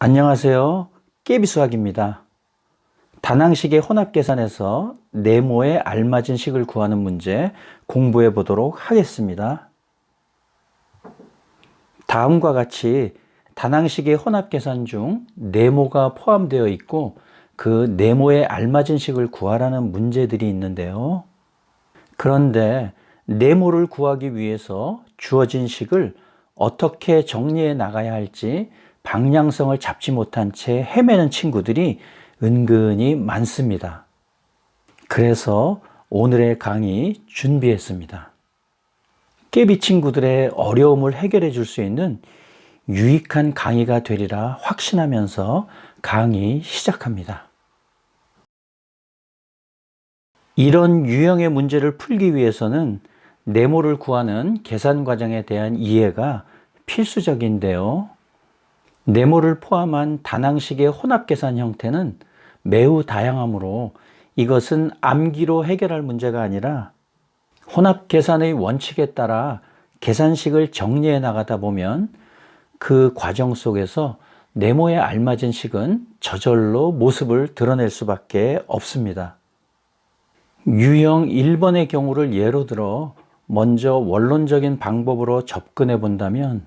안녕하세요. 깨비수학입니다. 다낭식의 혼합계산에서 네모에 알맞은 식을 구하는 문제 공부해 보도록 하겠습니다. 다음과 같이 다낭식의 혼합계산 중 네모가 포함되어 있고 그 네모에 알맞은 식을 구하라는 문제들이 있는데요. 그런데 네모를 구하기 위해서 주어진 식을 어떻게 정리해 나가야 할지 방향성을 잡지 못한 채 헤매는 친구들이 은근히 많습니다. 그래서 오늘의 강의 준비했습니다. 깨비 친구들의 어려움을 해결해 줄 수 있는 유익한 강의가 되리라 확신하면서 강의 시작합니다. 이런 유형의 문제를 풀기 위해서는 네모를 구하는 계산 과정에 대한 이해가 필수적인데요. 네모를 포함한 다낭식의 혼합계산 형태는 매우 다양하므로 이것은 암기로 해결할 문제가 아니라 혼합계산의 원칙에 따라 계산식을 정리해 나가다 보면 그 과정 속에서 네모에 알맞은 식은 저절로 모습을 드러낼 수밖에 없습니다. 유형 1번의 경우를 예로 들어 먼저 원론적인 방법으로 접근해 본다면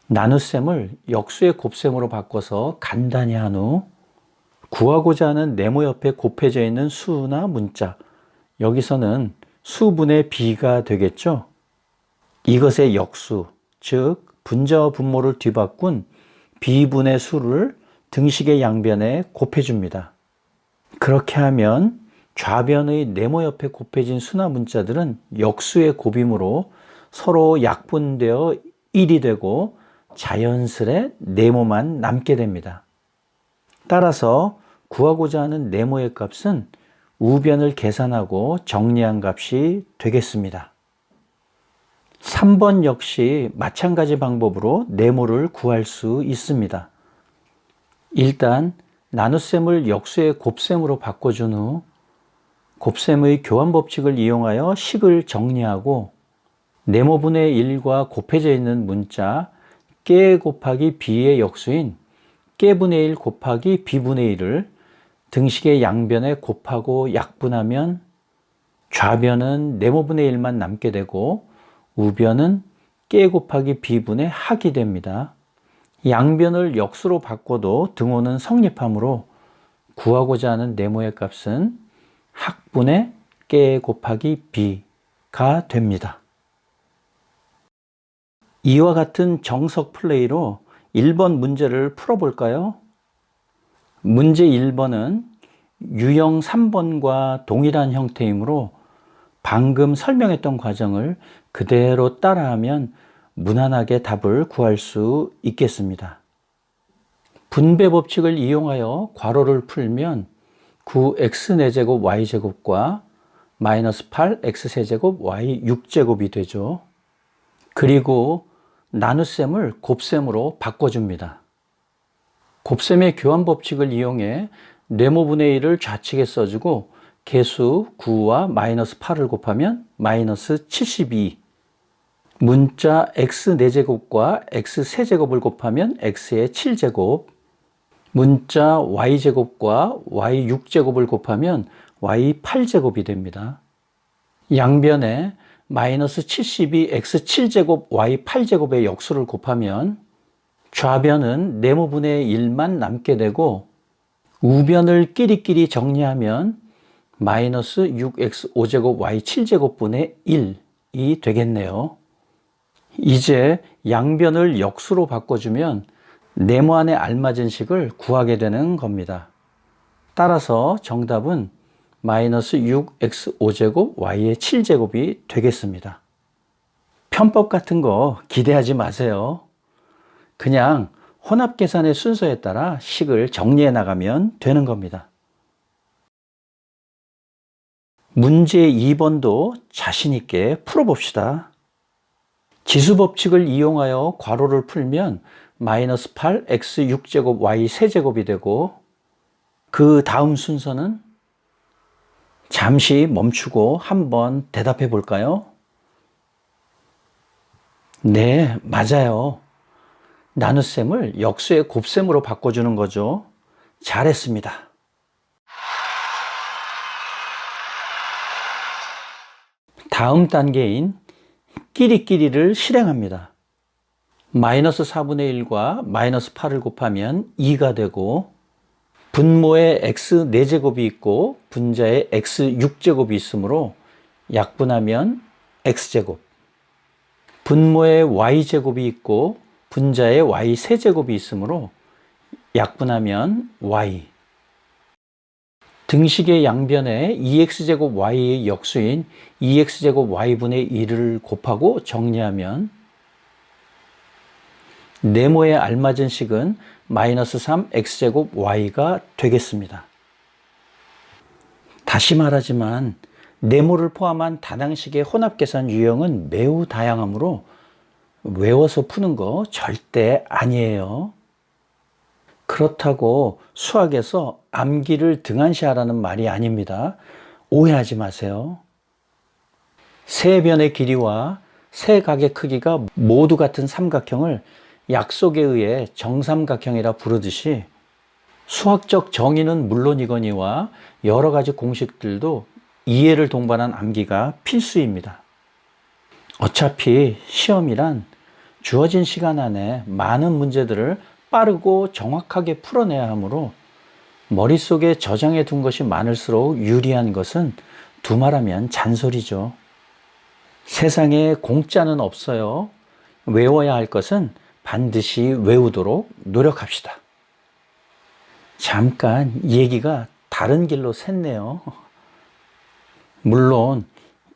나눗셈을 역수의 곱셈으로 바꿔서 간단히 한 후 구하고자 하는 네모 옆에 곱해져 있는 수나 문자, 여기서는 수분의 비가 되겠죠. 이것의 역수, 즉 분자와 분모를 뒤바꾼 비분의 수를 등식의 양변에 곱해줍니다. 그렇게 하면 좌변의 네모 옆에 곱해진 수나 문자들은 역수의 곱이므로 서로 약분되어 1이 되고 자연스레 네모만 남게 됩니다. 따라서 구하고자 하는 네모의 값은 우변을 계산하고 정리한 값이 되겠습니다. 3번 역시 마찬가지 방법으로 네모를 구할 수 있습니다. 일단 나눗셈을 역수의 곱셈으로 바꿔준 후 곱셈의 교환 법칙을 이용하여 식을 정리하고 네모분의 1과 곱해져 있는 문자 깨 곱하기 b의 역수인 깨분의 1 곱하기 b분의 1을 등식의 양변에 곱하고 약분하면 좌변은 네모분의 1만 남게 되고 우변은 깨 곱하기 b분의 합이 됩니다. 양변을 역수로 바꿔도 등호는 성립하므로 구하고자 하는 네모의 값은 합분의 깨 곱하기 b가 됩니다. 이와 같은 정석 플레이로 1번 문제를 풀어볼까요? 문제 1번은 유형 3번과 동일한 형태이므로 방금 설명했던 과정을 그대로 따라하면 무난하게 답을 구할 수 있겠습니다. 분배 법칙을 이용하여 괄호를 풀면 9x4제곱 y제곱과 마이너스 8x3제곱 y6제곱이 되죠. 그리고 나눗셈을 곱셈으로 바꿔줍니다. 곱셈의 교환 법칙을 이용해 네모분의 1을 좌측에 써주고 개수 9와 마이너스 8을 곱하면 마이너스 72, 문자 x4제곱과 x3제곱을 곱하면 x의 7제곱, 문자 y제곱과 y6제곱을 곱하면 y8제곱이 됩니다. 양변에 마이너스 72 x7제곱 y8제곱의 역수를 곱하면 좌변은 네모분의 1만 남게 되고 우변을 끼리끼리 정리하면 마이너스 6x5제곱 y7제곱분의 1이 되겠네요. 이제 양변을 역수로 바꿔주면 네모 안에 알맞은 식을 구하게 되는 겁니다. 따라서 정답은 마이너스 6x5제곱 y의 7제곱이 되겠습니다. 편법 같은 거 기대하지 마세요. 그냥 혼합계산의 순서에 따라 식을 정리해 나가면 되는 겁니다. 문제 2번도 자신 있게 풀어봅시다. 지수법칙을 이용하여 괄호를 풀면 마이너스 8x6제곱 y3제곱이 되고 그 다음 순서는 잠시 멈추고 한번 대답해 볼까요? 네, 맞아요. 나눗셈을 역수의 곱셈으로 바꿔주는 거죠. 잘했습니다. 다음 단계인 끼리끼리를 실행합니다. 마이너스 4분의 1과 마이너스 8을 곱하면 2가 되고, 분모에 x 4제곱이 있고 분자에 x 6제곱이 있으므로 약분하면 x제곱, 분모에 y제곱이 있고 분자에 y 3제곱이 있으므로 약분하면 y, 등식의 양변에 2x제곱 y의 역수인 2x제곱 y분의 1을 곱하고 정리하면 네모에 알맞은 식은 마이너스 3x제곱 y가 되겠습니다. 다시 말하지만 네모를 포함한 다당식의 혼합계산 유형은 매우 다양하므로 외워서 푸는 거 절대 아니에요. 그렇다고 수학에서 암기를 등한시하라는 말이 아닙니다. 오해하지 마세요. 세 변의 길이와 세 각의 크기가 모두 같은 삼각형을 약속에 의해 정삼각형이라 부르듯이 수학적 정의는 물론이거니와 여러 가지 공식들도 이해를 동반한 암기가 필수입니다. 어차피 시험이란 주어진 시간 안에 많은 문제들을 빠르고 정확하게 풀어내야 하므로 머릿속에 저장해 둔 것이 많을수록 유리한 것은 두말하면 잔소리죠. 세상에 공짜는 없어요. 외워야 할 것은 반드시 외우도록 노력합시다. 잠깐 얘기가 다른 길로 샜네요. 물론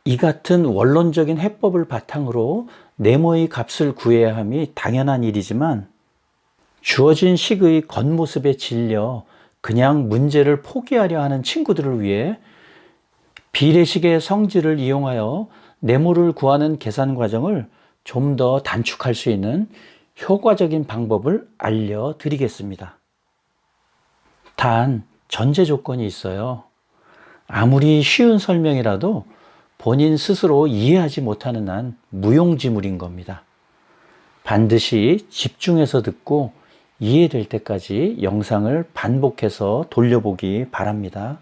이 같은 원론적인 해법을 바탕으로 네모의 값을 구해야 함이 당연한 일이지만 주어진 식의 겉모습에 질려 그냥 문제를 포기하려 하는 친구들을 위해 비례식의 성질을 이용하여 네모를 구하는 계산 과정을 좀 더 단축할 수 있는 효과적인 방법을 알려드리겠습니다. 단 전제 조건이 있어요. 아무리 쉬운 설명이라도 본인 스스로 이해하지 못하는 한 무용지물인 겁니다. 반드시 집중해서 듣고 이해될 때까지 영상을 반복해서 돌려보기 바랍니다.